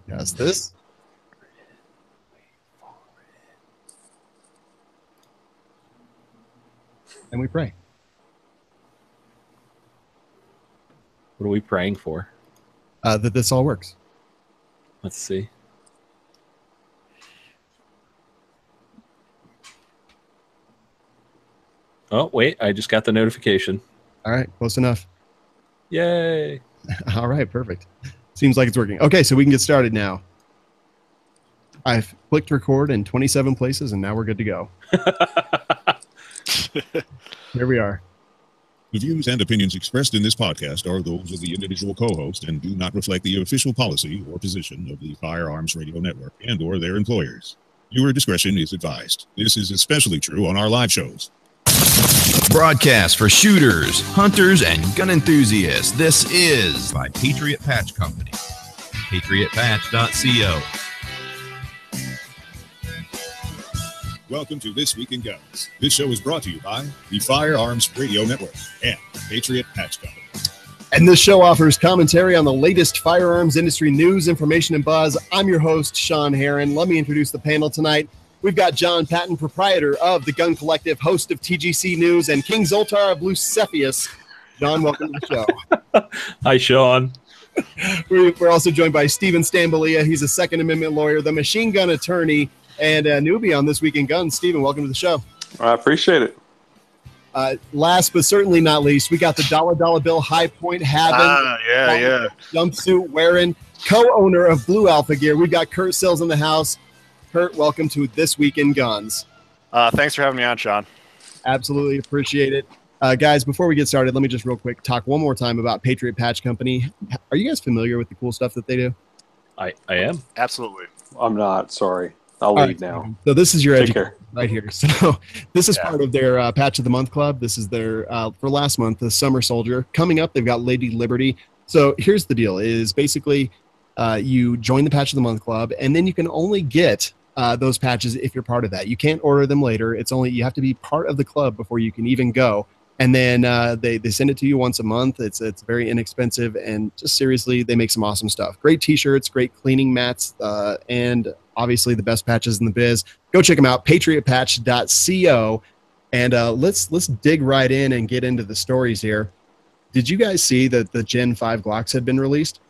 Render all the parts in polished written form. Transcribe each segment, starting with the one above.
Yes, this. And we pray. What are we praying for? That this all works. Let's see. Oh, wait. I just got the notification. All right. Close enough. Yay. All right. Perfect. Seems like it's working. Okay. So we can get started now. I've clicked record in 27 places, and now we're good to go. Here we are. The views and opinions expressed in this podcast are those of the individual co-host and do not reflect the official policy or position of the Firearms Radio Network and or their employers. Viewer discretion is advised. This is especially true on our live shows. Broadcast for shooters, hunters, and gun enthusiasts. This is by Patriot Patch Company. PatriotPatch.co. Welcome to This Week in Guns. This show is brought to you by the Firearms Radio Network and Patriot Patch Company. And this show offers commentary on the latest firearms industry news, information, and buzz. I'm your host, Sean Herron. Let me introduce the panel tonight. We've got John Patton, proprietor of the Gun Collective, host of TGC News, and King Zoltar of Lucephius. John, welcome to the show. Hi, Sean. We're also joined by Stephen Stambolia. He's a Second Amendment lawyer, the machine gun attorney, and a newbie on This Week in Guns. Stephen, welcome to the show. I appreciate it. Last but certainly not least, we got the dollar bill High Point having jumpsuit wearing co-owner of Blue Alpha Gear. We've got Kurt Sills in the house. Kurt, welcome to This Week in Guns. Thanks for having me on, Sean. Absolutely appreciate it. Guys, before we get started, let me just real quick talk one more time about Patriot Patch Company. Are you guys familiar with the cool stuff that they do? I am. Absolutely. I'm not. Sorry. I'll leave now. So this is your Take education right here. So this is part of their Patch of the Month Club. This is their, for last month, the Summer Soldier. Coming up, they've got Lady Liberty. So here's the deal is basically you join the Patch of the Month Club, and then you can only get those patches if you're part of that. You can't order them later. It's only, you have to be part of the club before you can even go. And then they send it to you once a month. It's very inexpensive, and just seriously, they make some awesome stuff. Great t-shirts, great cleaning mats, and obviously the best patches in the biz. Go check them out, patriotpatch.co. And let's dig right in and get into the stories here. Did you guys see that the Gen 5 Glocks had been released?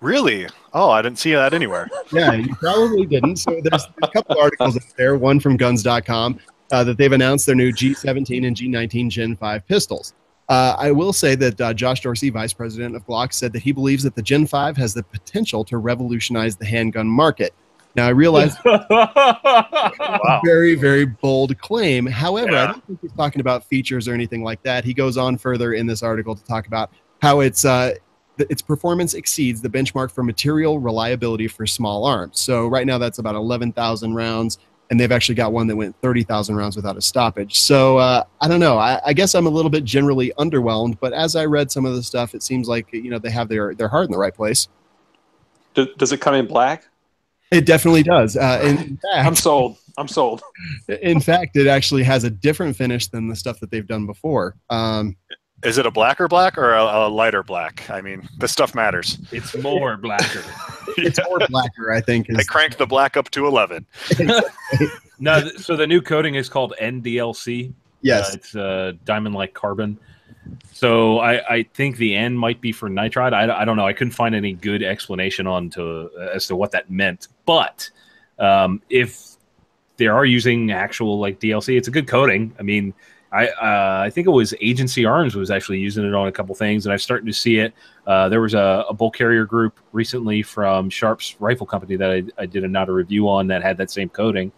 Really? Oh, I didn't see that anywhere. Yeah, you probably didn't. So there's a couple articles up there, one from guns.com, that they've announced their new G17 and G19 Gen 5 pistols. I will say that Josh Dorsey, vice president of Glock, said that he believes that the Gen 5 has the potential to revolutionize the handgun market. Now, I realize wow. Very, very bold claim. However, I don't think he's talking about features or anything like that. He goes on further in this article to talk about how its performance exceeds the benchmark for material reliability for small arms. So right now that's about 11,000 rounds, and they've actually got one that went 30,000 rounds without a stoppage. So I don't know. I guess I'm a little bit generally underwhelmed, but as I read some of the stuff, it seems like, you know, they have their heart in the right place. Does it come in black? It definitely does. In fact, I'm sold. I'm sold. In fact, it actually has a different finish than the stuff that they've done before. Is it a blacker black or a lighter black? I mean, this stuff matters. It's more blacker. It's more blacker, I think. They cranked the black up to 11. No, so the new coating is called NDLC. Yes. It's diamond-like carbon. So I think the N might be for nitride. I don't know. I couldn't find any good explanation as to what that meant. But if they are using actual like DLC, it's a good coating. I mean, I think it was Agency Arms was actually using it on a couple things, and I'm starting to see it. There was a bull carrier group recently from Sharp's Rifle Company that I did not a review on that had that same coating.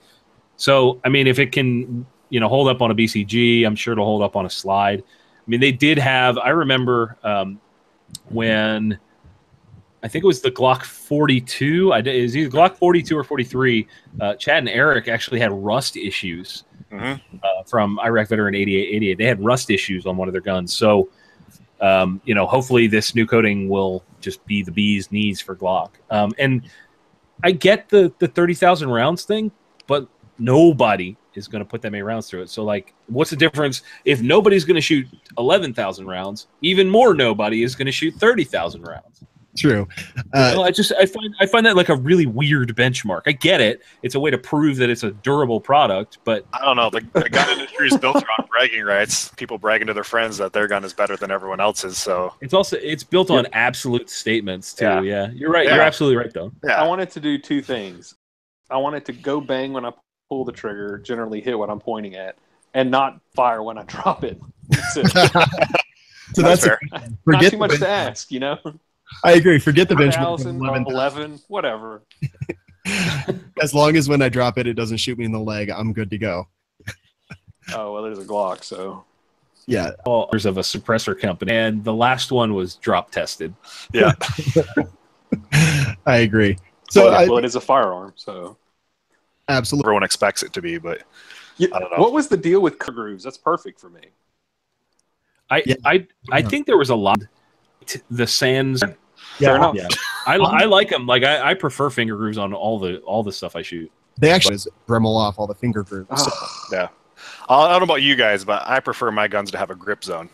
So, I mean, if it can, you know, hold up on a BCG, I'm sure it'll hold up on a slide. I mean, they did have, I remember when, I think it was the Glock 42. It was either Glock 42 or 43. Chad and Eric actually had rust issues from Iraq Veteran 88. They had rust issues on one of their guns. So, you know, hopefully this new coating will just be the bee's knees for Glock. And I get the 30,000 rounds thing, but nobody is going to put that many rounds through it. So, like, what's the difference if nobody's going to shoot 11,000 rounds? Even more, nobody is going to shoot 30,000 rounds. True. No, I find that like a really weird benchmark. I get it; it's a way to prove that it's a durable product, but I don't know. The gun industry is built around bragging rights. People bragging to their friends that their gun is better than everyone else's. So it's built on absolute statements too. Yeah, you're right. Yeah. You're absolutely right, though. yeah, I want it to do two things. I want it to go bang when I pull the trigger, generally hit what I'm pointing at, and not fire when I drop it. That's it. So that's fair. Not forget too much to ask, you know? I agree. Forget the benchmark. 1,000, 11, whatever. As long as when I drop it, it doesn't shoot me in the leg, I'm good to go. Oh, well, there's a Glock, so. Yeah. There's of a suppressor company, and the last one was drop tested. yeah. I agree. So Well, it is a firearm, so. absolutely. Everyone expects it to be, but Yeah, I don't know. what was the deal with grooves? That's perfect for me. I think there was a lot. The sands. Fair enough. Yeah, I like them. Like I prefer finger grooves on all the stuff I shoot. They actually Dremel off all the finger grooves. So, Yeah. I don't know about you guys, but I prefer my guns to have a grip zone.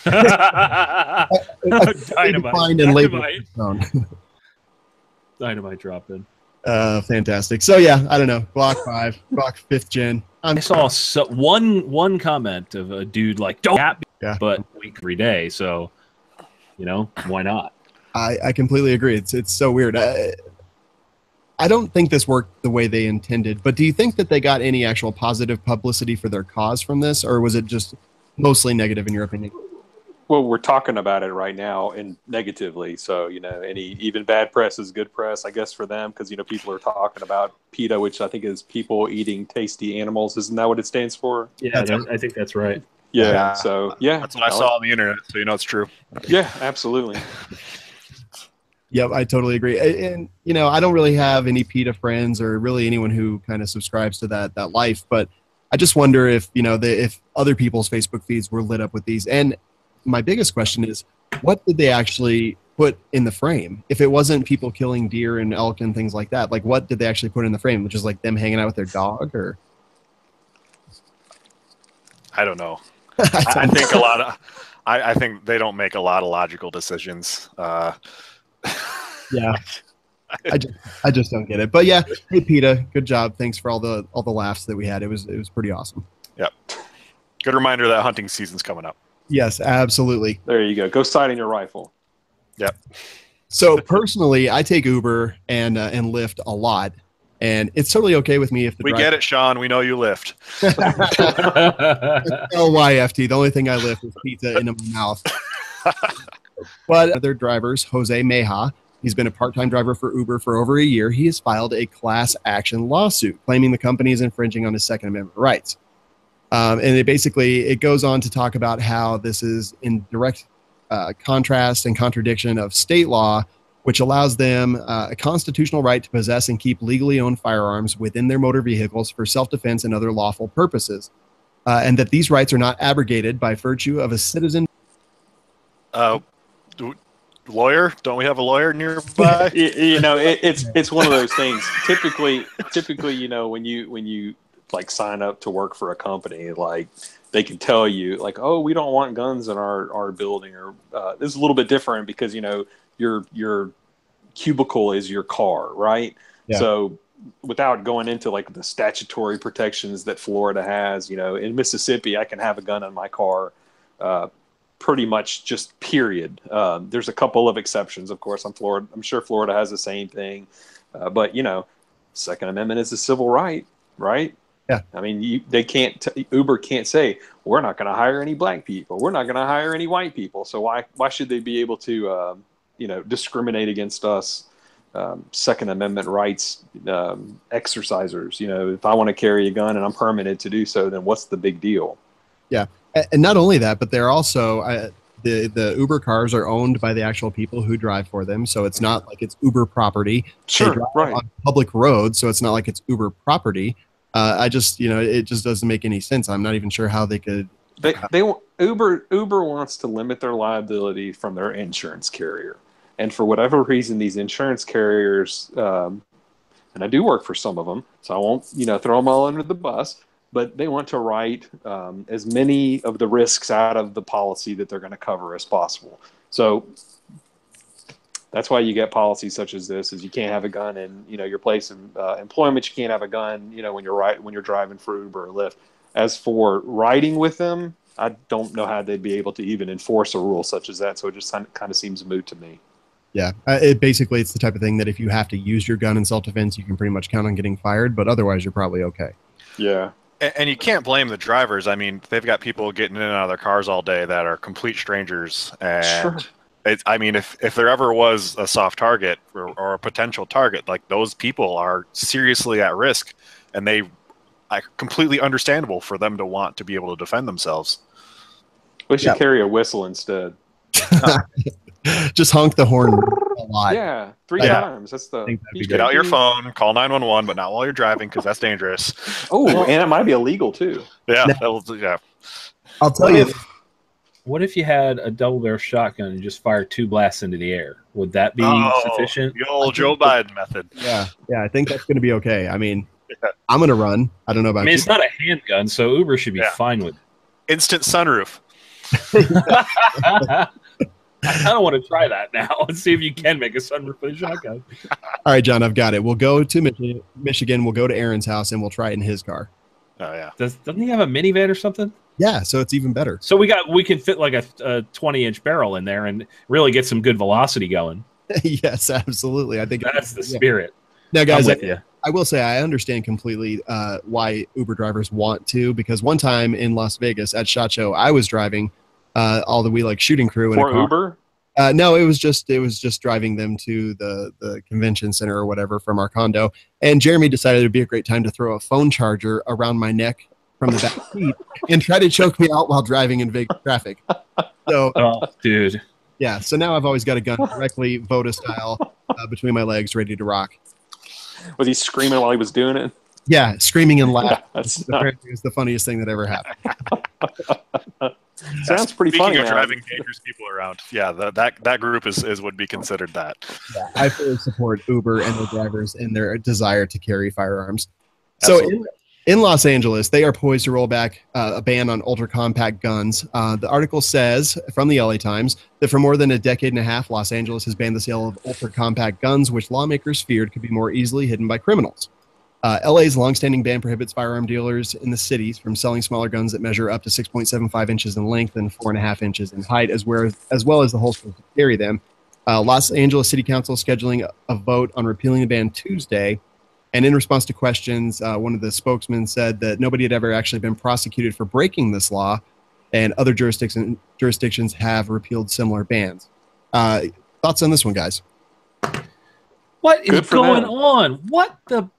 defined and labeled zone. Dynamite drop in. Fantastic. So yeah, I don't know. Glock 5, Glock 5th gen. I saw one comment of a dude like, "Don't," but week every day. So, why not? I completely agree. It's so weird. I don't think this worked the way they intended, but do you think that they got any actual positive publicity for their cause from this, or was it just mostly negative in your opinion? Well, we're talking about it right now and negatively. So, even bad press is good press, I guess, for them because, people are talking about PETA, which I think is people eating tasty animals. Isn't that what it stands for? Yeah, I think that's right. Yeah. So, yeah. That's what I saw on the internet, so it's true. Yeah, absolutely. Yep, I totally agree. And I don't really have any PETA friends or really anyone who kind of subscribes to that life, but I just wonder if if other people's Facebook feeds were lit up with these. And my biggest question is, what did they actually put in the frame? If it wasn't people killing deer and elk and things like that, like what did they actually put in the frame? Which is like them hanging out with their dog, or I don't know. I think a lot of. I think they don't make a lot of logical decisions. Yeah, I just don't get it. But yeah, hey PETA, good job. Thanks for all the laughs that we had. It was pretty awesome. Yep. Good reminder that hunting season's coming up. Yes, absolutely. There you go. Go sight in your rifle. Yep. So personally, I take Uber and Lyft a lot, and it's totally okay with me if the We get it, Sean. We know you lift. LYFT. The only thing I lift is pizza into my mouth. But other drivers, Jose Meja, he's been a part-time driver for Uber for over a year. He has filed a class action lawsuit claiming the company is infringing on his Second Amendment rights. And it goes on to talk about how this is in direct contrast and contradiction of state law, which allows them a constitutional right to possess and keep legally owned firearms within their motor vehicles for self-defense and other lawful purposes. And that these rights are not abrogated by virtue of a citizen. Lawyer? Don't we have a lawyer nearby? It's one of those things. Typically, when you like sign up to work for a company, like they can tell you like, oh, we don't want guns in our building, or this is a little bit different because your cubicle is your car, right? Yeah. So without going into like the statutory protections that Florida has, in Mississippi, I can have a gun in my car. Pretty much just period. There's a couple of exceptions, of course. I'm sure Florida has the same thing, but Second Amendment is a civil right, right? Yeah. I mean, Uber can't say we're not going to hire any black people, we're not going to hire any white people. So why should they be able to discriminate against us, Second Amendment rights exercisers? If I want to carry a gun and I'm permitted to do so, then what's the big deal? Yeah. And not only that, but they're also the Uber cars are owned by the actual people who drive for them. So it's not like it's Uber property. Sure, right. On public roads, so it's not like it's Uber property. It just doesn't make any sense. I'm not even sure how they could. Uber wants to limit their liability from their insurance carrier, and for whatever reason, these insurance carriers, and I do work for some of them, so I won't throw them all under the bus. But they want to write as many of the risks out of the policy that they're going to cover as possible. So That's why you get policies such as this: is you can't have a gun in your place of employment. You can't have a gun when you're driving for Uber or Lyft. As for riding with them, I don't know how they'd be able to even enforce a rule such as that. So it just kind of seems moot to me. Yeah, it's the type of thing that if you have to use your gun in self-defense, you can pretty much count on getting fired, but otherwise you're probably okay. Yeah. And you can't blame the drivers. I mean, they've got people getting in and out of their cars all day that are complete strangers. And Sure. if there ever was a soft target or a potential target, like those people are seriously at risk, and they are completely understandable for them to want to be able to defend themselves. We should carry a whistle instead. Just honk the horn a lot. Yeah, 3 times. That's the. Get out your phone, call 911, but not while you're driving because that's dangerous. Oh, and it might be illegal too. Yeah, I'll tell you. What if you had a double-barrel shotgun and just fired 2 blasts into the air? Would that be sufficient? The old Joe Biden method. Yeah, I think that's going to be okay. I mean, I'm going to run. I don't know about you. It's not a handgun, so Uber should be fine with it. Instant sunroof. I kind of want to try that now and see if you can make a sunroof with a shotgun. All right, John, I've got it. We'll go to Michigan. We'll go to Aaron's house, and we'll try it in his car. Oh, yeah. Doesn't he have a minivan or something? Yeah, so it's even better. So we can fit like a 20-inch barrel in there and really get some good velocity going. Yes, absolutely. I think that's the spirit. Now, guys, I'm with you. I will say I understand completely why Uber drivers want to, because one time in Las Vegas at SHOT Show, I was driving all the shooting crew in a car. Uber? No, it was just driving them to the convention center or whatever from our condo. And Jeremy decided it'd be a great time to throw a phone charger around my neck from the back seat and try to choke me out while driving in Vegas traffic. So, dude. Yeah, so now I've always got a gun directly Voda style between my legs, ready to rock. Was he screaming while he was doing it? Yeah, screaming and laughing. Apparently it was the funniest thing that ever happened. Sounds pretty funny. Speaking of driving dangerous people around, that group would be considered that. Yeah, I fully support Uber and their drivers in their desire to carry firearms. Absolutely. So in Los Angeles, they are poised to roll back a ban on ultra-compact guns. The article says, from the LA Times, that for more than a decade and a half, Los Angeles has banned the sale of ultra-compact guns, which lawmakers feared could be more easily hidden by criminals. LA's longstanding ban prohibits firearm dealers in the cities from selling smaller guns that measure up to 6.75 inches in length and 4.5 inches in height, as well as the holsters to carry them. Los Angeles City Council is scheduling a vote on repealing the ban Tuesday. And in response to questions, one of the spokesmen said that nobody had ever actually been prosecuted for breaking this law, and other jurisdictions have repealed similar bans. Thoughts on this one, guys? What is going on?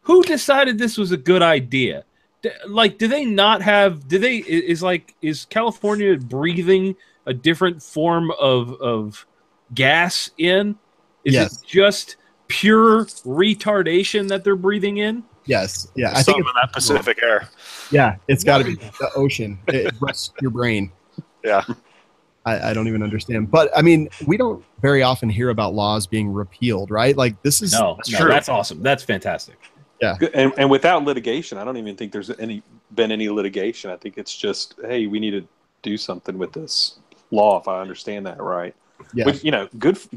Who decided this was a good idea? Do they not have? Is California breathing a different form of gas in? Is it just pure retardation that they're breathing in? Yes. Yeah. I think it's that Pacific air. Yeah, it's got to be the ocean. It rests your brain. Yeah. I don't even understand. But I mean, we don't very often hear about laws being repealed, right? Like this is true. That's awesome. That's fantastic. Yeah. And without litigation, I don't even think there's been any litigation. I think it's just, hey, we need to do something with this law, if I understand that right. Yeah. Which,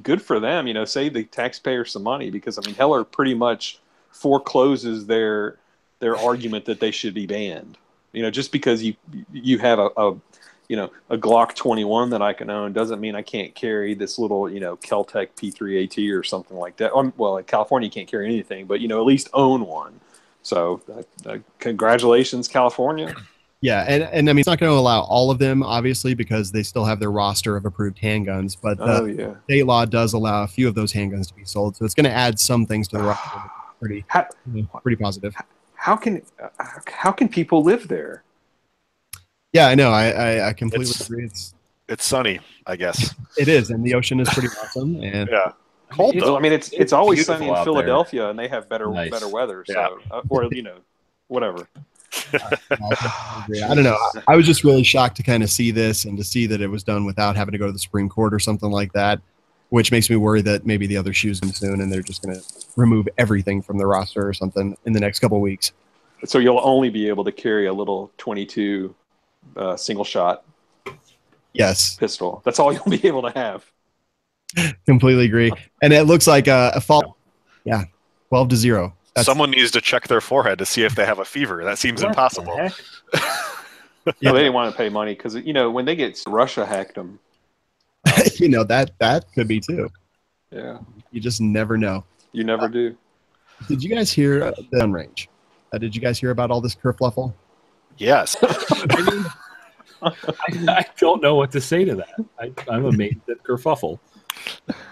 good for them, save the taxpayers some money, because Heller pretty much forecloses their argument that they should be banned. Just because you have a Glock 21 that I can own doesn't mean I can't carry this little, Kel-Tec P3AT or something like that. Well, in California you can't carry anything, but at least own one. So congratulations, California. Yeah, and I mean, it's not going to allow all of them, obviously, because they still have their roster of approved handguns. But state law does allow a few of those handguns to be sold, so it's going to add some things to the roster. Pretty positive. How can people live there? Yeah, I know. I completely agree. It's sunny, I guess. It is, and the ocean is pretty awesome. And yeah. Cold though. I mean, it's always sunny in Philadelphia, and they have better weather. So, or whatever. I don't know. I was just really shocked to kind of see this and to see that it was done without having to go to the Supreme Court or something like that, which makes me worry that maybe the other shoes come soon and they're just going to remove everything from the roster or something in the next couple of weeks. So you'll only be able to carry a little 22 single shot pistol. That's all you'll be able to have. Completely agree. And it looks like a fall. Yeah, 12-0. Someone needs to check their forehead to see if they have a fever. That seems What impossible. the heck? Well, they didn't want to pay money because when they get Russia hacked them. That could be too. Yeah, You just never know. you never do. Did you guys hear the gun range? Did you guys hear about all this kerfluffle? Yes. I don't know what to say to that. I'm amazed at kerfuffle.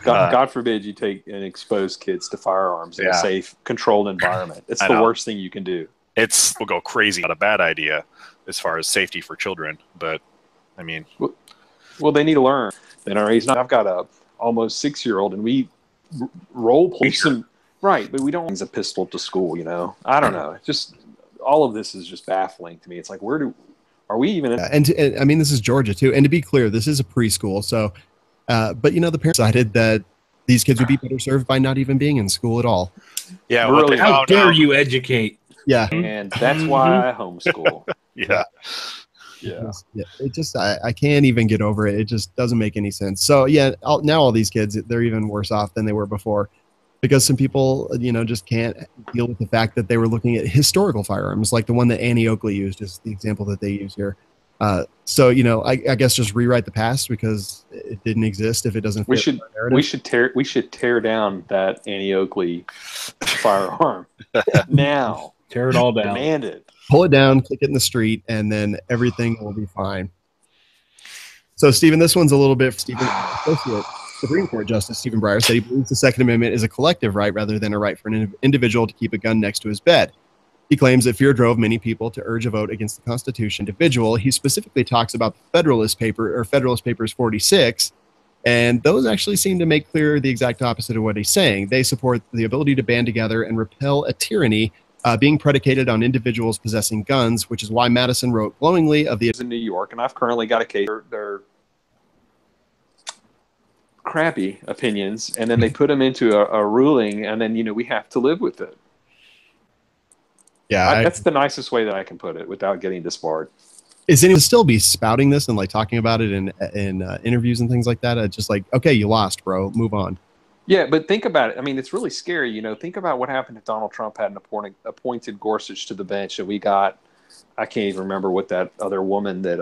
God forbid you take and expose kids to firearms in a safe, controlled environment. It's the worst thing you can do. We'll go crazy. Not a bad idea as far as safety for children, but I mean, well, they need to learn. I've got a almost 6-year-old, and we role play some right, but we don't use a pistol to school. I don't know. Just all of this is just baffling to me. It's like, are we even? And I mean, this is Georgia too. And to be clear, this is a preschool. So, but the parents decided that these kids would be better served by not even being in school at all. Yeah. Really, how dare you educate? Yeah. And that's why I homeschool. Yeah. Yeah. It just, I can't even get over it. It just doesn't make any sense. So now all these kids, they're even worse off than they were before, because some people, just can't deal with the fact that they were looking at historical firearms, like the one that Annie Oakley used is the example that they use here. So, I guess just rewrite the past because it didn't exist if it doesn't fit. We should tear down that Annie Oakley firearm now. Tear it all down. Demand it. Pull it down, kick it in the street, and then everything will be fine. So, Stephen, this one's a little bit for Stephen. Associate Supreme Court Justice Stephen Breyer said he believes the Second Amendment is a collective right rather than a right for an individual to keep a gun next to his bed. He claims that fear drove many people to urge a vote against the Constitution. Individual. He specifically talks about the Federalist Papers 46, and those actually seem to make clear the exact opposite of what he's saying. They support the ability to band together and repel a tyranny being predicated on individuals possessing guns, which is why Madison wrote glowingly of the in New York, and I've currently got a case. They're crappy opinions, and then they put them into a ruling, and then we have to live with it. Yeah, that's the nicest way that I can put it without getting disbarred. Is anyone still be spouting this and talking about it in interviews and things like that? It's just like, okay, you lost, bro. Move on. Yeah, but think about it. I mean, it's really scary. Think about what happened if Donald Trump hadn't appointed Gorsuch to the bench, and we got, I can't even remember what that other woman that,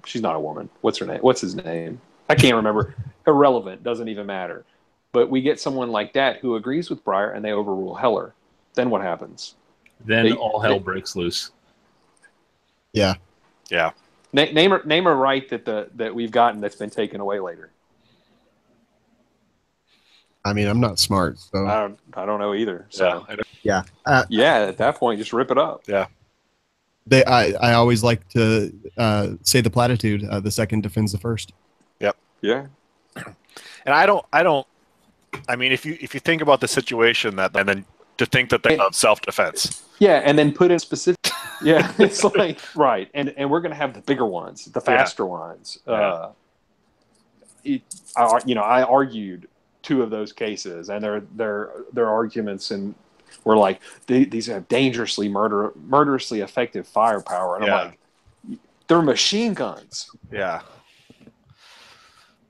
she's not a woman. What's her name? What's his name? I can't remember. Irrelevant. Doesn't even matter. But we get someone like that who agrees with Breyer, and they overrule Heller. Then what happens? Then all hell breaks loose. Yeah. Yeah. Name a right that we've gotten that's been taken away later. I mean, I'm not smart, so I don't know either. So yeah. At that point, just rip it up. Yeah. I always like to say the platitude: the second defends the first. Yep. Yeah. And I mean, if you think about the situation and then to think that they have self-defense. Yeah, and then put in specific. Yeah, it's like right, and we're gonna have the bigger ones, the faster ones. Yeah. I argued 2 of those cases, and their arguments and were like these have murderously effective firepower, and I'm like, they're machine guns. Yeah.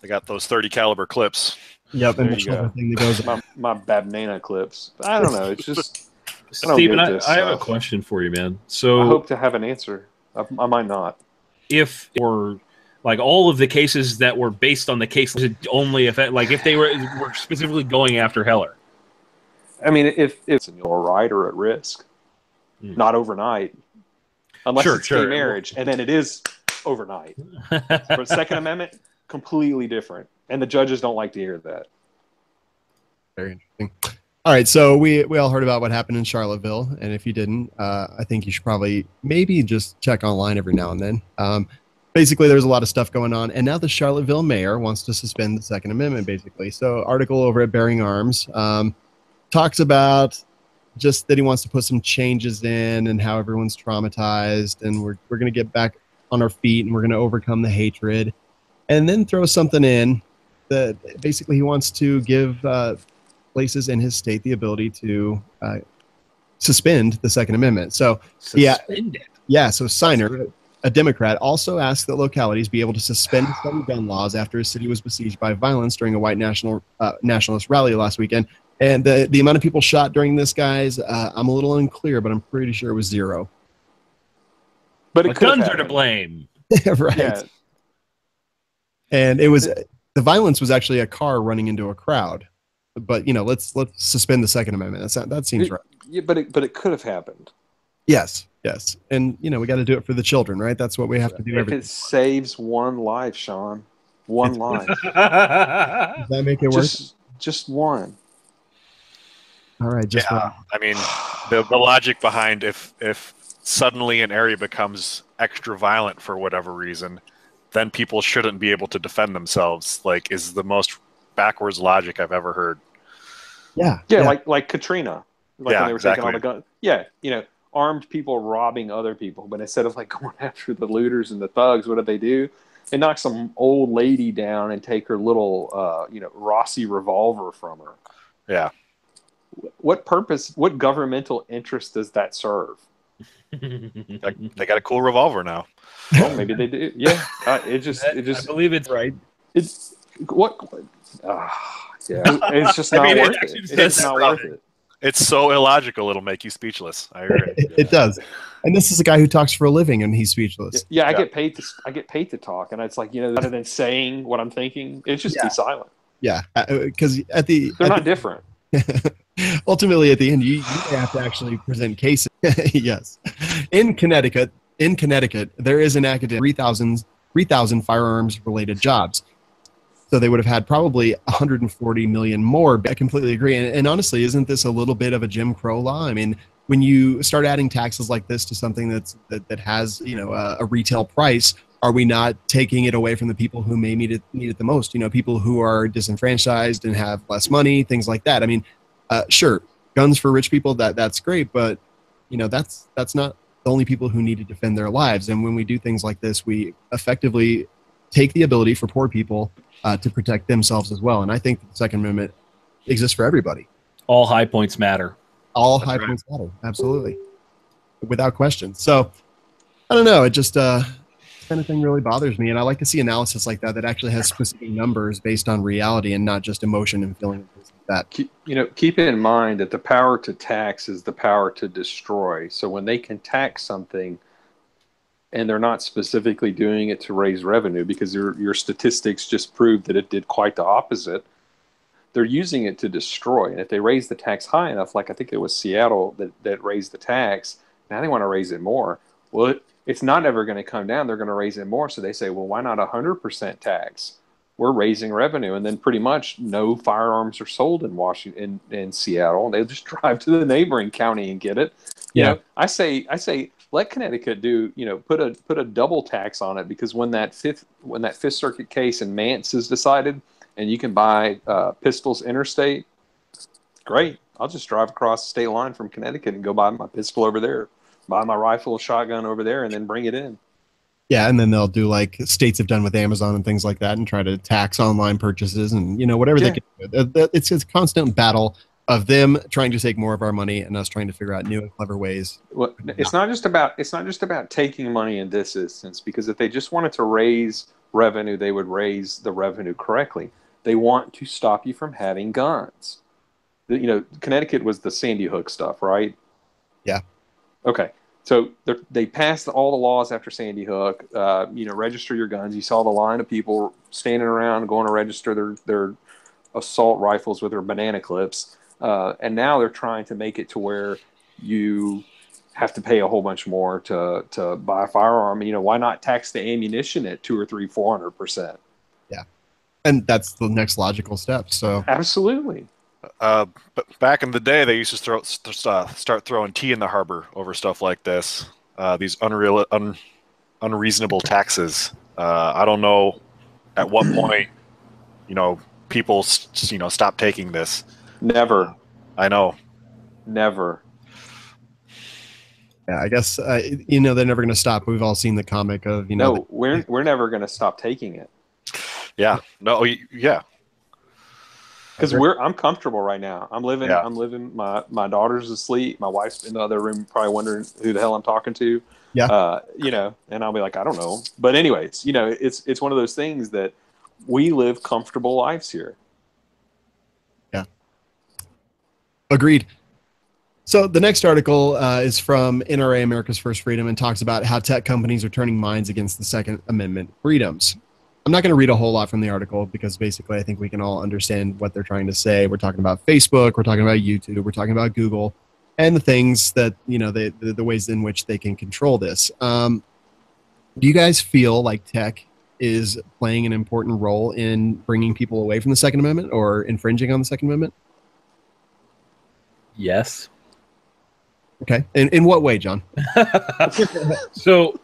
They got those 30 caliber clips. Yep, and thing that goes my Babnana clips. I don't know. It's just Stephen, I have a question for you, man. So I hope to have an answer. I might not. If or like all of the cases that were based on the case only if they were specifically going after Heller. I mean, if it's you're right or at risk, not overnight, unless it's gay marriage, and then it is overnight. For the Second Amendment, completely different, and the judges don't like to hear that. Very interesting. All right, so we all heard about what happened in Charlottesville, and if you didn't, I think you should probably maybe just check online every now and then. Basically, there's a lot of stuff going on, and now the Charlottesville mayor wants to suspend the Second Amendment, basically. So article over at Bearing Arms talks about just that he wants to put some changes in and how everyone's traumatized, and we're going to get back on our feet, and we're going to overcome the hatred, and then throw something in that basically he wants to give places in his state the ability to suspend the Second Amendment. So suspend it. Yeah, so Signer, a Democrat, also asked that localities be able to suspend some gun laws after a city was besieged by violence during a white nationalist rally last weekend. And the amount of people shot during this, guys, I'm a little unclear, but I'm pretty sure it was 0. But But guns are to blame. Right. Yeah. And it was the violence was actually a car running into a crowd. But let's suspend the Second Amendment. That seems right. Yeah, but it could have happened. Yes. And we got to do it for the children, right? That's what we have to do. If it saves one life, Sean, one life. Does that make it worse? Just one. All right. Just one. I mean, the logic behind if suddenly an area becomes extra violent for whatever reason, then people shouldn't be able to defend themselves. Is the most backwards logic I've ever heard. Yeah. Like Katrina. When they were taking all the guns. Yeah, armed people robbing other people, but instead of going after the looters and the thugs, what do? They knock some old lady down and take her little Rossi revolver from her. Yeah. What purpose, what governmental interest does that serve? They got a cool revolver now. Well, maybe they do. Yeah. It just I believe it's right. It's what it's just not worth it. It's not worth it. It's so illogical, it'll make you speechless. I agree. It does. And this is a guy who talks for a living, and he's speechless. Yeah, I get paid to talk, and it's rather than saying what I'm thinking, it's just be silent. Yeah, because they're not different. Ultimately, at the end, you have to actually present cases. Yes. In Connecticut, there is an academic 3,000 firearms-related jobs. So they would have had probably 140 million more. I completely agree. And honestly, isn't this a little bit of a Jim Crow law? I mean, when you start adding taxes like this to something that has a retail price, are we not taking it away from the people who may need it the most? People who are disenfranchised and have less money, things like that. I mean, sure, guns for rich people, that's great, but that's not the only people who need to defend their lives. And when we do things like this, we effectively take the ability for poor people to protect themselves as well. And I think the Second Amendment exists for everybody. All high points matter. All high points matter. Absolutely. Without question. So I don't know. It just kind of thing really bothers me. And I like to see analysis like that actually has specific numbers based on reality and not just emotion and feeling and things like that. Keep in mind that the power to tax is the power to destroy. So when they can tax something, and they're not specifically doing it to raise revenue because your statistics just prove that it did quite the opposite. They're using it to destroy. And if they raise the tax high enough, like I think it was Seattle that raised the tax, now they want to raise it more. Well, it's not ever going to come down. They're going to raise it more. So they say, well, why not 100% tax? We're raising revenue. And then pretty much no firearms are sold in Washington, in Seattle. They'll just drive to the neighboring county and get it. I say, let Connecticut put a double tax on it, because when that Fifth Circuit case in Mance is decided and you can buy pistols interstate, great. I'll just drive across the state line from Connecticut and go buy my pistol over there, buy my rifle, shotgun over there, and then bring it in. Yeah, and then they'll do like states have done with Amazon and things like that, and try to tax online purchases and whatever they can do. It's a constant battle of them trying to take more of our money and us trying to figure out new and clever ways. Well, it's not just about taking money in this instance, because if they just wanted to raise revenue, they would raise the revenue correctly. They want to stop you from having guns. Connecticut was the Sandy Hook stuff, right? Yeah. Okay. So they passed all the laws after Sandy Hook. Register your guns. You saw the line of people standing around going to register their assault rifles with their banana clips. And now they're trying to make it to where you have to pay a whole bunch more to buy a firearm. Why not tax the ammunition at 200 or 300, 400%? Yeah, and that's the next logical step. So absolutely. But back in the day, they used to start throwing tea in the harbor over stuff like this. These unreasonable taxes. I don't know at what point people stop taking this. Never. I know. Never. Yeah, I guess they're never going to stop. We've all seen the comic of No, we're never going to stop taking it. Yeah. No. Yeah. Because I'm comfortable right now. I'm living. My daughter's asleep. My wife's in the other room, probably wondering who the hell I'm talking to. Yeah. You know, and I'll be like, I don't know. But anyways, you know, it's one of those things that we live comfortable lives here. Yeah. Agreed. So the next article is from NRA America's First Freedom and talks about how tech companies are turning minds against the Second Amendment freedoms. I'm not going to read a whole lot from the article because basically I think we can all understand what they're trying to say. We're talking about Facebook, we're talking about YouTube, we're talking about Google, and the things that, you know, the ways in which they can control this. Do you guys feel like tech is playing an important role in bringing people away from the Second Amendment or infringing on the Second Amendment? Yes. Okay. In what way, John? So,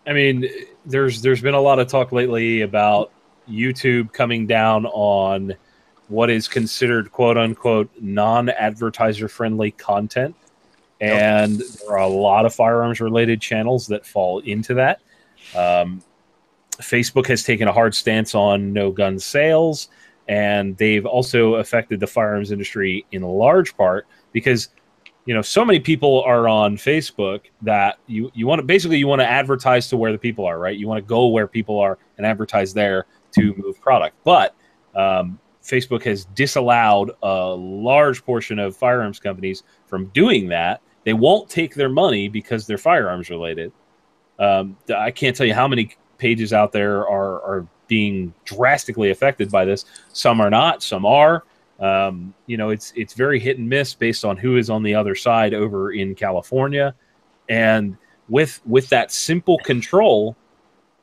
I mean, there's been a lot of talk lately about YouTube coming down on what is considered quote unquote non-advertiser friendly content. And there are a lot of firearms related channels that fall into that. Facebook has taken a hard stance on no gun sales, and they've also affected the firearms industry in large part because, you know, so many people are on Facebook that you want to advertise to where the people are, right? You want to go where people are and advertise there to move product. But Facebook has disallowed a large portion of firearms companies from doing that. They won't take their money because they're firearms related. I can't tell you how many pages out there are being drastically affected by this. Some are not, some are. You know, it's very hit and miss based on who is on the other side over in California. And with that simple control,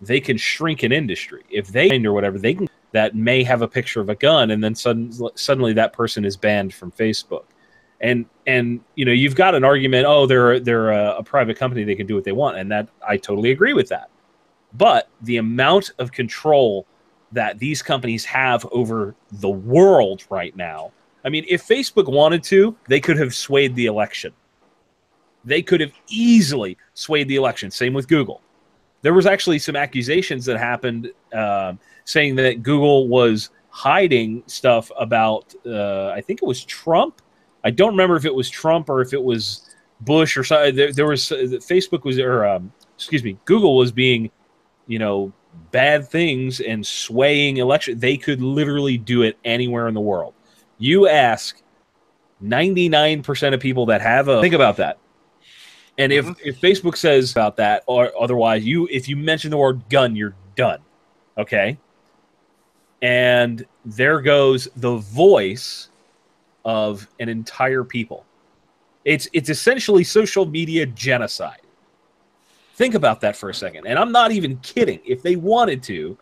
they can shrink an industry. If they or whatever, they can that may have a picture of a gun, and then suddenly that person is banned from Facebook. And you know, you've got an argument, oh, they're a private company, they can do what they want, and that I totally agree with that. But the amount of control that these companies have over the world right now, I mean, if Facebook wanted to, they could have swayed the election. They could have easily swayed the election. Same with Google. There was actually some accusations that happened saying that Google was hiding stuff about, I think it was Trump. I don't remember if it was Trump or if it was Bush or something. There was Facebook was, or Google was being, you know, bad things and swaying election. They could literally do it anywhere in the world. You ask 99% of people that have a think about that. And if Facebook says about that or otherwise, if you mention the word gun, you're done. Okay. And there goes the voice of an entire people. It's essentially social media genocide. Think about that for a second. And I'm not even kidding. If they wanted to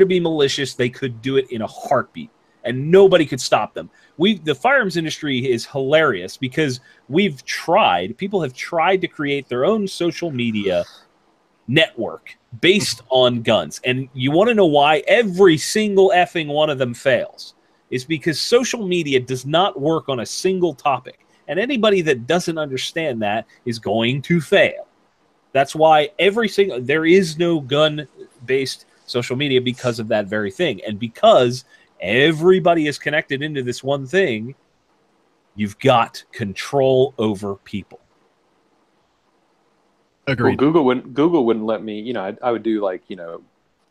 be malicious, they could do it in a heartbeat and nobody could stop them. The firearms industry is hilarious because people have tried to create their own social media network based on guns. And you want to know why every single effing one of them fails? Is because social media does not work on a single topic. And anybody that doesn't understand that is going to fail. That's why there is no gun-based social media because of that very thing. And because everybody is connected into this one thing, you've got control over people. Agreed. Well, Google wouldn't let me, you know, I would do like, you know,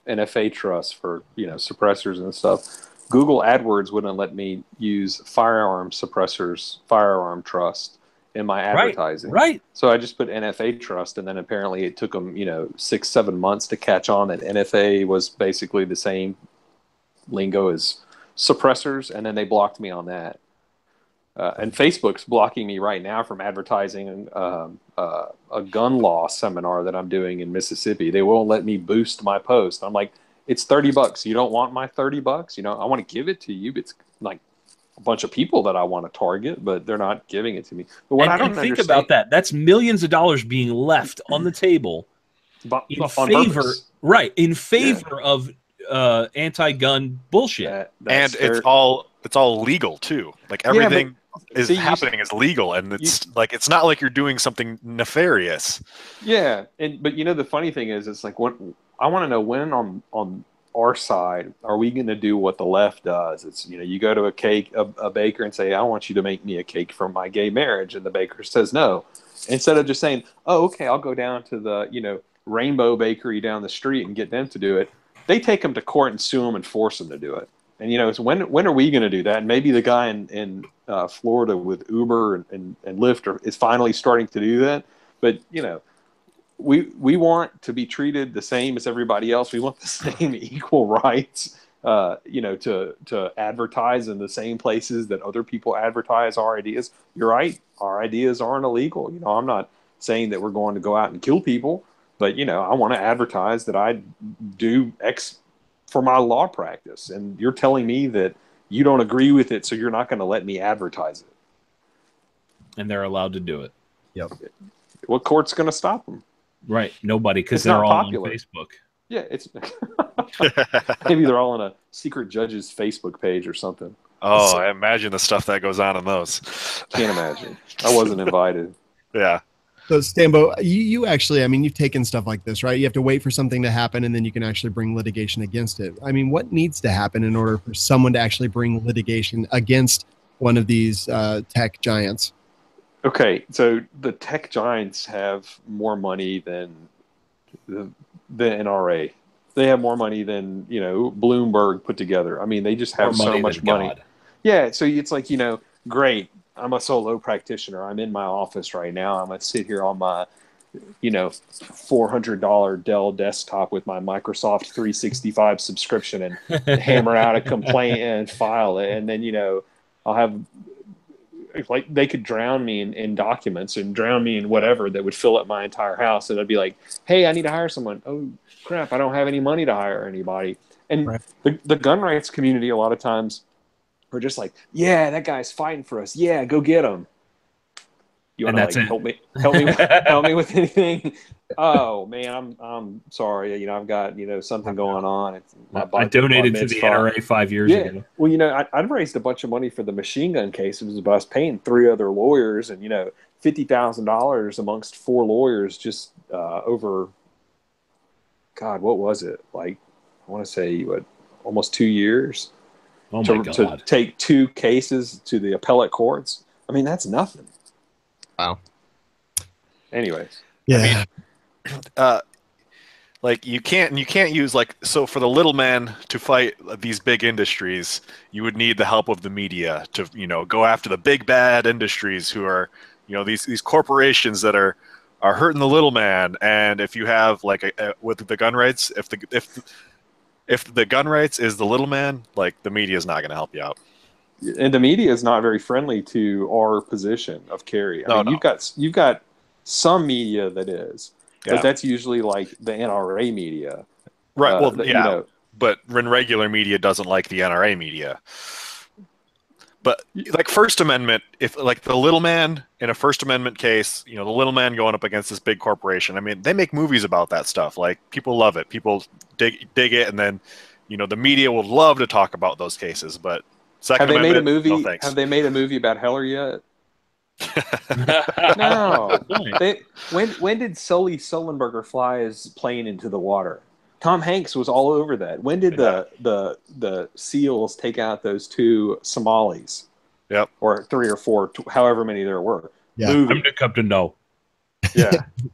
NFA trust for, you know, suppressors and stuff. Google AdWords wouldn't let me use firearm suppressors, firearm trust in my advertising. Right. So I just put NFA trust, and then apparently it took them, you know, 6-7 months to catch on that NFA was basically the same lingo as suppressors, and then they blocked me on that. And Facebook's blocking me right now from advertising a gun law seminar that I'm doing in Mississippi. They won't let me boost my post. I'm like, it's $30. You don't want my $30? You know, I want to give it to you. But it's like a bunch of people that I want to target, but they're not giving it to me. But what I don't think about that, that's millions of dollars being left on the table in favor of anti-gun bullshit. And it's all legal too. Like everything is happening is legal, and it's not like you're doing something nefarious. Yeah, but you know the funny thing is, it's like what I want to know when on our side, are we going to do what the left does? It's, you go to a baker and say, I want you to make me a cake for my gay marriage. And the baker says no. Instead of just saying, oh, okay, I'll go down to the, Rainbow Bakery down the street and get them to do it. They take them to court and sue them and force them to do it. And, it's when are we going to do that? And maybe the guy in Florida with Uber and Lyft is finally starting to do that. But, we want to be treated the same as everybody else. We want the same equal rights, to advertise in the same places that other people advertise our ideas. You're right. Our ideas aren't illegal. I'm not saying that we're going to go out and kill people, but, I want to advertise that I do X for my law practice. And you're telling me that you don't agree with it, so you're not going to let me advertise it. And they're allowed to do it. Yep. What court's going to stop them? Right. Nobody, because It's they're not all popular. on Facebook. Yeah, it's maybe they're all on a secret judge's Facebook page or something. Oh, I imagine the stuff that goes on in those. Can't imagine. I wasn't invited. Yeah. So Stambo, you actually, you've taken stuff like this, right? You have to wait for something to happen and then you can actually bring litigation against it. What needs to happen in order for someone to actually bring litigation against one of these tech giants? Okay, so the tech giants have more money than the NRA. They have more money than, Bloomberg put together. They just have so much money. Yeah, so it's like, great. I'm a solo practitioner. I'm in my office right now. I'm going to sit here on my, $400 Dell desktop with my Microsoft 365 subscription and hammer out a complaint and file it. And then, I'll have, like, they could drown me in documents and drown me in whatever that would fill up my entire house. And I'd be like, hey, I need to hire someone. Oh, crap, I don't have any money to hire anybody. And right. the gun rights community, a lot of times, we're just like, yeah, that guy's fighting for us. Yeah, go get him. You want to help me with anything? Oh man, I'm sorry. I've got something going on. I donated to the NRA 5 years ago. Well, I'd raised a bunch of money for the machine gun case. It was about us paying 3 other lawyers, and $50,000 amongst 4 lawyers just over. God, what was it? Like, I want to say almost 2 years. Oh my God. To take 2 cases to the appellate courts. That's nothing. Wow. Anyways. Yeah. You can't use so for the little man to fight these big industries, you would need the help of the media to, go after the big bad industries who are, these corporations that are hurting the little man. And if you have with the gun rights, if the gun rights is the little man, the media is not going to help you out. And the media is not very friendly to our position of carry. You've got some media that is, but that's usually like the NRA media, right? But when regular media doesn't like the NRA media. But First Amendment, if the little man in a First Amendment case, the little man going up against this big corporation. They make movies about that stuff. People love it. People dig it, and then the media will love to talk about those cases. But Second have they Amendment, made a movie? No, thanks. Have they made a movie about Heller yet? No. When did Sully Sullenberger fly his plane into the water? Tom Hanks was all over that. When did the SEALs take out those 2 Somalis? Yep. Or 3 or 4, however many there were. Yeah. Movie. I'm the captain now. Yeah.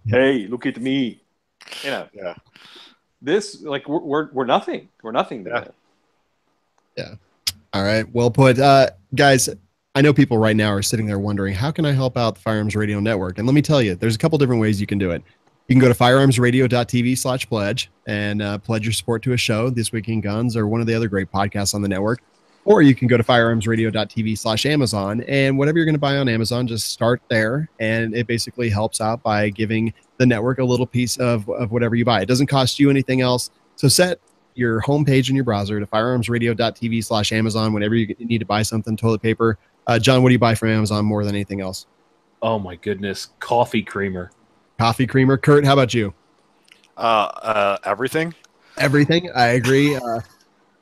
Hey, look at me. Yeah. This we're nothing. We're nothing to them. Yeah. All right. Well put. Guys, I know people right now are sitting there wondering, how can I help out the Firearms Radio Network? And let me tell you, there's a couple different ways you can do it. You can go to firearmsradio.tv/pledge and pledge your support to a show, This Week in Guns, or one of the other great podcasts on the network. Or you can go to firearmsradio.tv/Amazon, and whatever you're going to buy on Amazon, just start there. And it basically helps out by giving the network a little piece of whatever you buy. It doesn't cost you anything else. So set your homepage in your browser to firearmsradio.tv/Amazon whenever you need to buy something, toilet paper. John, what do you buy from Amazon more than anything else? Oh my goodness. Coffee creamer. Coffee creamer. Kurt, how about you? Everything. Everything. I agree.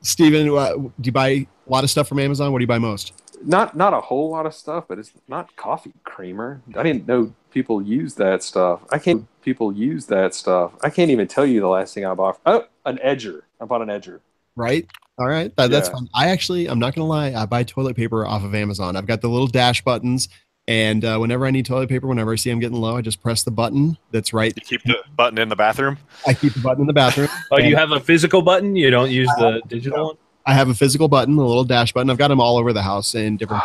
Steven, do you buy a lot of stuff from Amazon? What do you buy most? Not a whole lot of stuff, but it's not coffee creamer. I didn't know people use that stuff. I can't even tell you the last thing I bought. Oh, an edger. I bought an edger. Right. All right. That's Yeah. fun. I'm not going to lie. I buy toilet paper off of Amazon. I've got the little dash buttons. And whenever I need toilet paper, whenever I see I'm getting low, I just press the button that's right. You keep the button in the bathroom? I keep the button in the bathroom. Oh, you have a physical button? You don't use the digital one? I have a physical button, a little dash button. I've got them all over the house in different.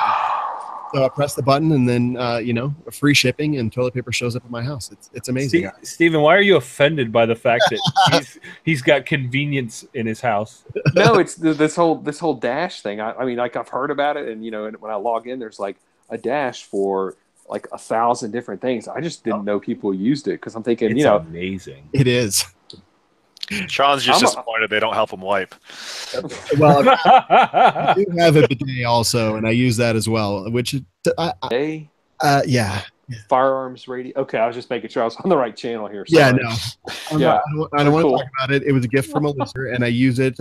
So I press the button, and then free shipping and toilet paper shows up at my house. It's amazing. Steven, why are you offended by the fact that he's got convenience in his house? No, it's this whole dash thing. I mean, like I've heard about it, and and when I log in, there's like a dash for like 1,000 different things. I just didn't know people used it because I'm thinking, it's amazing. It is. Sean's just disappointed they don't help him wipe. Well, I do have a bidet also, and I use that as well. Which, yeah. Firearms radio. Okay, I was just making sure I was on the right channel here. Sorry. Yeah, no. I don't want to talk about it. It was a gift from a listener, and I use it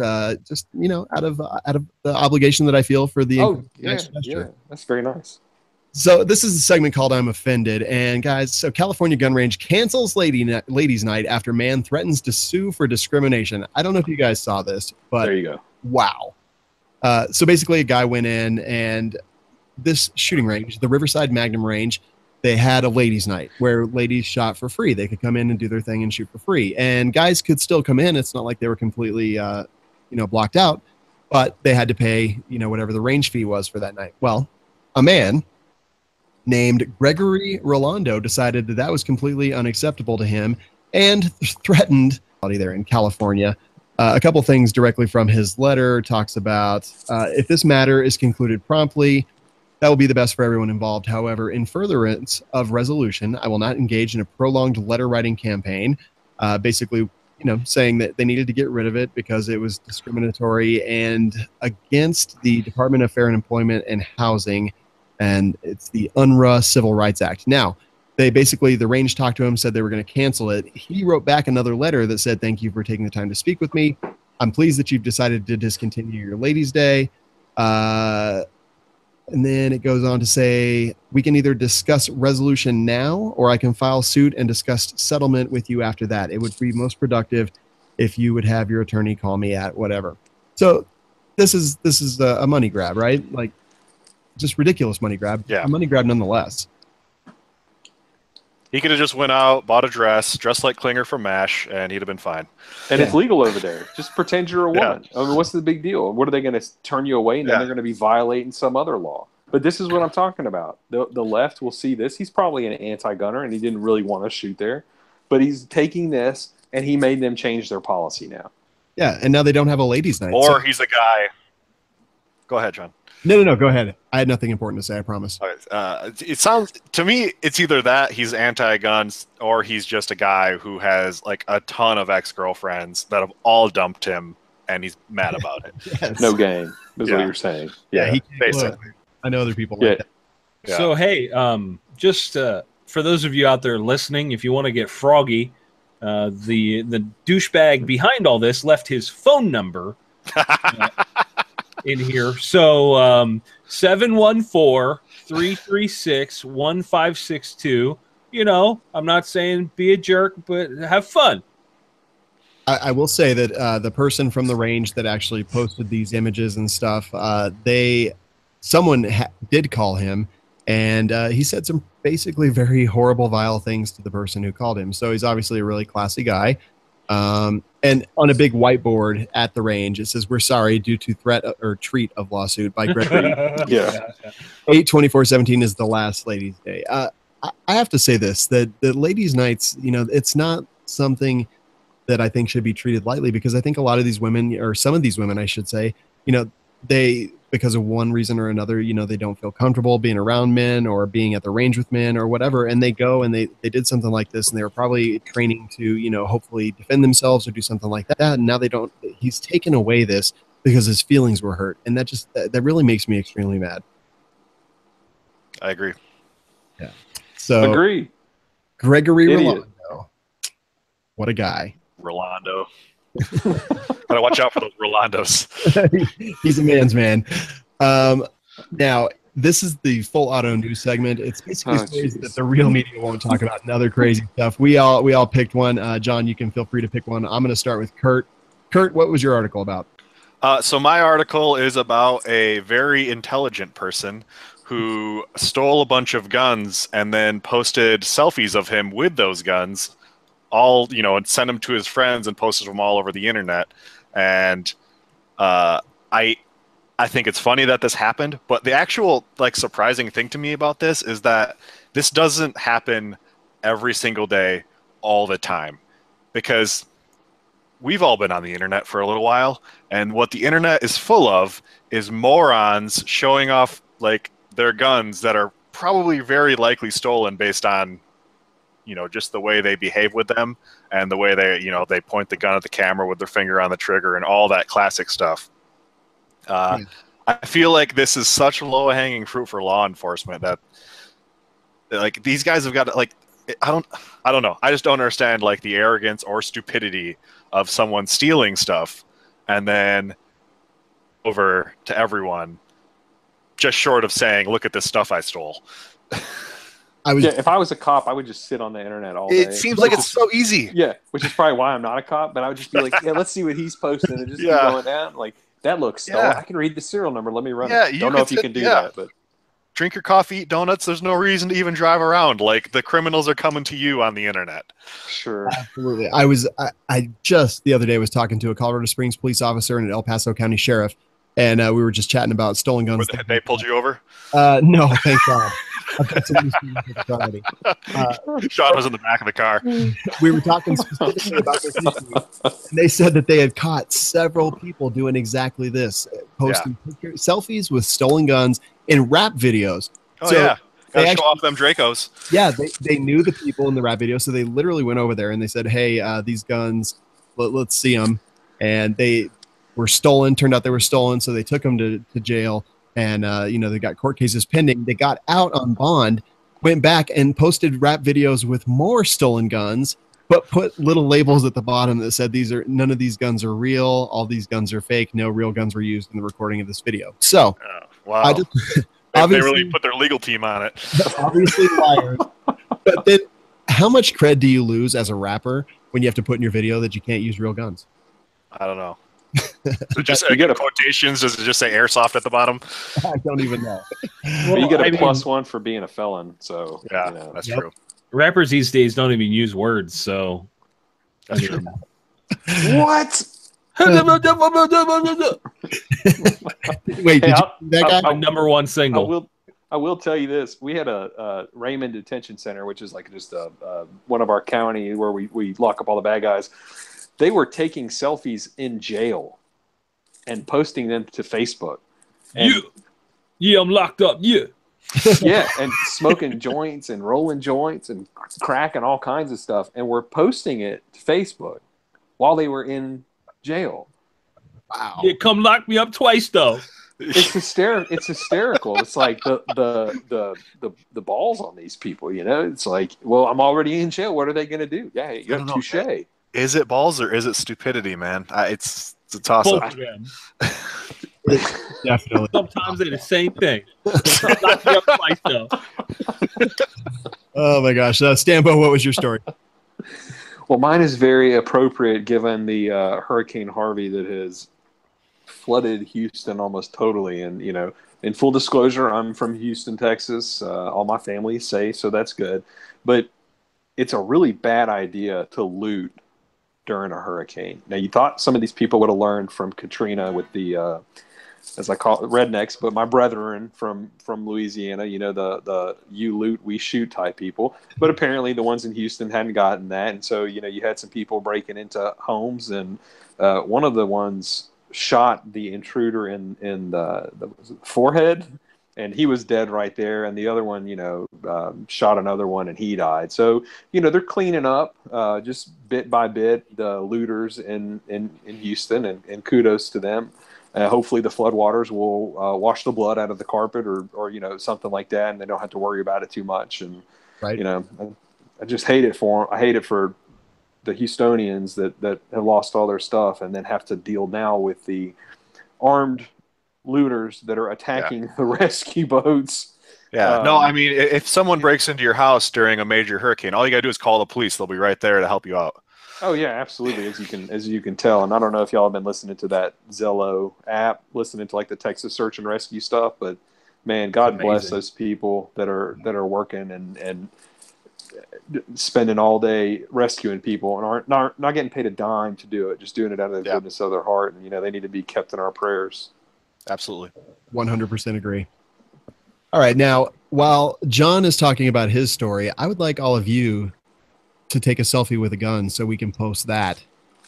just out of the obligation that I feel for the. Yeah, that's very nice. So this is a segment called "I'm Offended," and guys, so California gun range cancels ladies' night after man threatens to sue for discrimination. I don't know if you guys saw this, but there you go. Wow. So basically, a guy went in, and this shooting range, the Riverside Magnum range, they had a ladies' night where ladies shot for free. They could come in and do their thing and shoot for free, and guys could still come in. It's not like they were completely, blocked out, but they had to pay, whatever the range fee was for that night. Well, a man named Gregory Rolando decided that was completely unacceptable to him and threatened there in California. A couple things directly from his letter talks about if this matter is concluded promptly, that will be the best for everyone involved. However, in furtherance of resolution, I will not engage in a prolonged letter writing campaign, basically, saying that they needed to get rid of it because it was discriminatory and against the Department of Fair Employment and Housing, and it's the UNRRA Civil Rights Act. Now, the range talked to him, said they were going to cancel it. He wrote back another letter that said, "Thank you for taking the time to speak with me. I'm pleased that you've decided to discontinue your Ladies' Day." And then it goes on to say, "We can either discuss resolution now, or I can file suit and discuss settlement with you after that. It would be most productive if you would have your attorney call me at whatever." So this is a money grab, right? Like, just ridiculous money grab. Yeah. A money grab nonetheless. He could have just went out, bought a dressed like Klinger from MASH, and he'd have been fine. And it's legal over there. Just pretend you're a woman. Yeah. I mean, what's the big deal? What are they going to turn you away, and then they're going to be violating some other law? But this is what I'm talking about. The left will see this. He's probably an anti-gunner, and he didn't really want to shoot there. But he's taking this, and he made them change their policy now. Yeah, and now they don't have a ladies' night. Or he's a guy. Go ahead, John. No. Go ahead. I had nothing important to say. I promise. It sounds to me it's either that he's anti-guns or he's just a guy who has like a ton of ex-girlfriends that have all dumped him and he's mad about it. Yes. No game is what you're saying. Yeah, basically. I know other people like that. Yeah. So hey, just for those of you out there listening, if you want to get froggy, the douchebag behind all this left his phone number. In here. So 714-336-1562. I'm not saying be a jerk, but have fun. I will say that the person from the range that actually posted these images and stuff, someone did call him, and he said some basically very horrible, vile things to the person who called him. So he's obviously a really classy guy. And on a big whiteboard at the range, it says, "We're sorry due to threat or treat of lawsuit by Gregory." 8/24/17 is the last Ladies' Day. I have to say this, that the ladies' nights, it's not something that I think should be treated lightly, because I think a lot of these women, or some of these women, I should say, they, because of one reason or another, they don't feel comfortable being around men or being at the range with men or whatever. And they go and they did something like this, and they were probably training to, hopefully defend themselves or do something like that. And now he's taken away this because his feelings were hurt. And that really makes me extremely mad. I agree. Yeah. So agree. Gregory Rolando. What a guy. Rolando. Gotta watch out for those Rolandos. He's a man's man. Now, this is the full auto news segment. It's basically stories that the real media won't talk about and other crazy stuff. We all picked one. John, you can feel free to pick one. I'm going to start with Kurt. Kurt, what was your article about? So my article is about a very intelligent person who stole a bunch of guns and then posted selfies of him with those guns, all and sent them to his friends and posted them all over the internet. And I think it's funny that this happened, but the actual surprising thing to me about this is that this doesn't happen every single day, all the time, because we've all been on the internet for a little while, and what the internet is full of is morons showing off their guns that are probably very likely stolen based on just the way they behave with them and the way they point the gun at the camera with their finger on the trigger and all that classic stuff. I feel like this is such low-hanging fruit for law enforcement that these guys have got to, I don't know. I just don't understand the arrogance or stupidity of someone stealing stuff and then over to everyone, just short of saying, "Look at this stuff I stole." If I was a cop, I would just sit on the internet all day. It seems like it's so easy. Yeah, which is probably why I'm not a cop. But I would just be like, "Yeah, let's see what he's posting," and just keep going down. That looks stolen. I can read the serial number. Let me run it. Don't know if you can do that, but drink your coffee, eat donuts. There's no reason to even drive around. The criminals are coming to you on the internet. Sure. Absolutely. I just the other day was talking to a Colorado Springs police officer and an El Paso County sheriff, and we were just chatting about stolen guns. They pulled you over? No, thank God. I've got some already. Sean was in the back of the car. We were talking specifically about this issue, and they said that they had caught several people doing exactly this, posting selfies with stolen guns in rap videos. Oh, yeah. Gotta show off them Dracos. Yeah, they knew the people in the rap video, so they literally went over there and they said, "Hey, these guns, let's see them." And they were stolen. Turned out they were stolen, so they took them to jail. And, they got court cases pending. They got out on bond, went back and posted rap videos with more stolen guns, but put little labels at the bottom that said none of these guns are real. All these guns are fake. No real guns were used in the recording of this video. So, wow. They really put their legal team on it. Obviously liars. But then how much cred do you lose as a rapper when you have to put in your video that you can't use real guns? I don't know. So just quotations, does it just say airsoft at the bottom? I don't even know. Well, you get a +1 for being a felon, so yeah, that's true. Rappers these days don't even use words, so what? Wait, did that guy? Number one single. I will tell you this: we had a Raymond Detention Center, which is just one of our county where we lock up all the bad guys. They were taking selfies in jail and posting them to Facebook. And, I'm locked up. Yeah, and smoking joints and rolling joints and crack and all kinds of stuff, and we're posting it to Facebook while they were in jail. Wow! Yeah, come lock me up twice though. It's hysterical. It's like the balls on these people. It's like, well, I'm already in jail. What are they going to do? Yeah, you got touche. Is it balls or is it stupidity, man? It's a toss-up. Definitely. Sometimes they're the same thing. Oh my gosh, Stambo, what was your story? Well, mine is very appropriate given the Hurricane Harvey that has flooded Houston almost totally. And in full disclosure, I'm from Houston, Texas. All my family is safe, so that's good. But it's a really bad idea to loot during a hurricane. Now, you thought some of these people would have learned from Katrina with the, as I call it, rednecks, but my brethren from Louisiana, the you loot, we shoot type people. But apparently the ones in Houston hadn't gotten that. And so, you had some people breaking into homes, and one of the ones shot the intruder in the forehead, and he was dead right there. And the other one, shot another one, and he died. So, they're cleaning up just bit by bit the looters in Houston, and kudos to them. Hopefully the floodwaters will wash the blood out of the carpet or something like that, and they don't have to worry about it too much. And, right. I just hate it for them. I hate it for the Houstonians that have lost all their stuff and then have to deal now with the armed looters that are attacking the rescue boats. Yeah, no, I mean, if someone breaks into your house during a major hurricane, all you got to do is call the police. They'll be right there to help you out. Oh yeah, absolutely. As you can tell, and I don't know if y'all have been listening to that Zello app, listening to like the Texas search and rescue stuff, but man, God bless those people that are working and spending all day rescuing people and aren't not getting paid a dime to do it, just doing it out of the goodness of their heart. And they need to be kept in our prayers. Absolutely. 100% agree. All right, now while John is talking about his story, I would like all of you to take a selfie with a gun so we can post that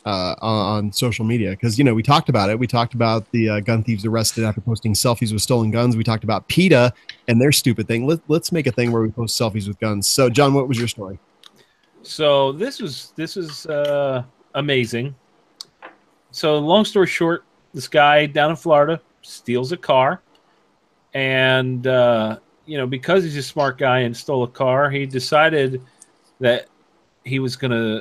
on social media, because we talked about it. We talked about the gun thieves arrested after posting selfies with stolen guns. We talked about PETA and their stupid thing. Let's make a thing where we post selfies with guns. So John, what was your story? So this was amazing. So long story short, this guy down in Florida steals a car, and because he's a smart guy and stole a car, he decided that he was gonna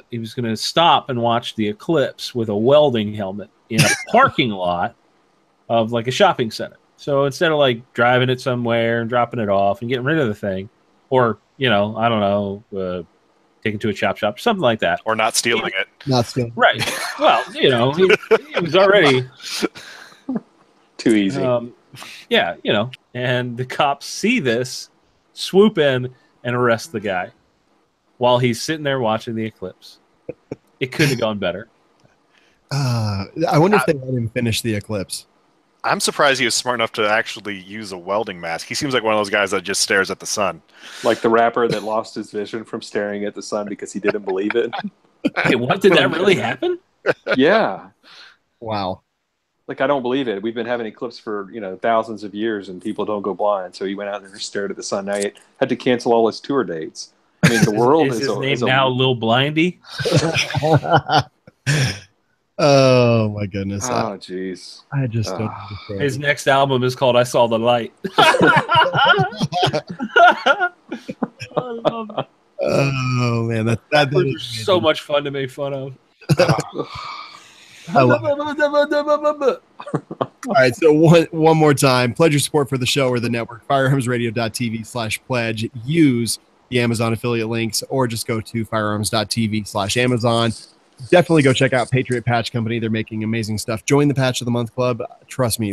stop and watch the eclipse with a welding helmet in a parking lot of like a shopping center. So instead of like driving it somewhere and dropping it off and getting rid of the thing, or I don't know, taking to a chop shop, something like that, or not stealing it. Not stealing, right? Well, he was already too easy. And the cops see this, swoop in, and arrest the guy while he's sitting there watching the eclipse. It couldn't have gone better. I wonder if they let him finish the eclipse. I'm surprised he was smart enough to actually use a welding mask. He seems like one of those guys that just stares at the sun. Like the rapper that lost his vision from staring at the sun because he didn't believe it. Hey, what? Did that really happen? Yeah. Wow. Like, I don't believe it. We've been having eclipse for, thousands of years, and people don't go blind. So he went out there and stared at the sun. Now he had to cancel all his tour dates. I mean, the world is his name now Lil Blindy? Oh my goodness! Oh jeez! I just don't understand. His next album is called "I Saw the Light." Oh man, that is so much fun to make fun of. I love it. All right, so one more time, pledge your support for the show or the network. Firearmsradio.tv/pledge. Use the Amazon affiliate links, or just go to firearms.tv/Amazon. Definitely go check out Patriot Patch Company. They're making amazing stuff. Join the Patch of the Month Club. Trust me,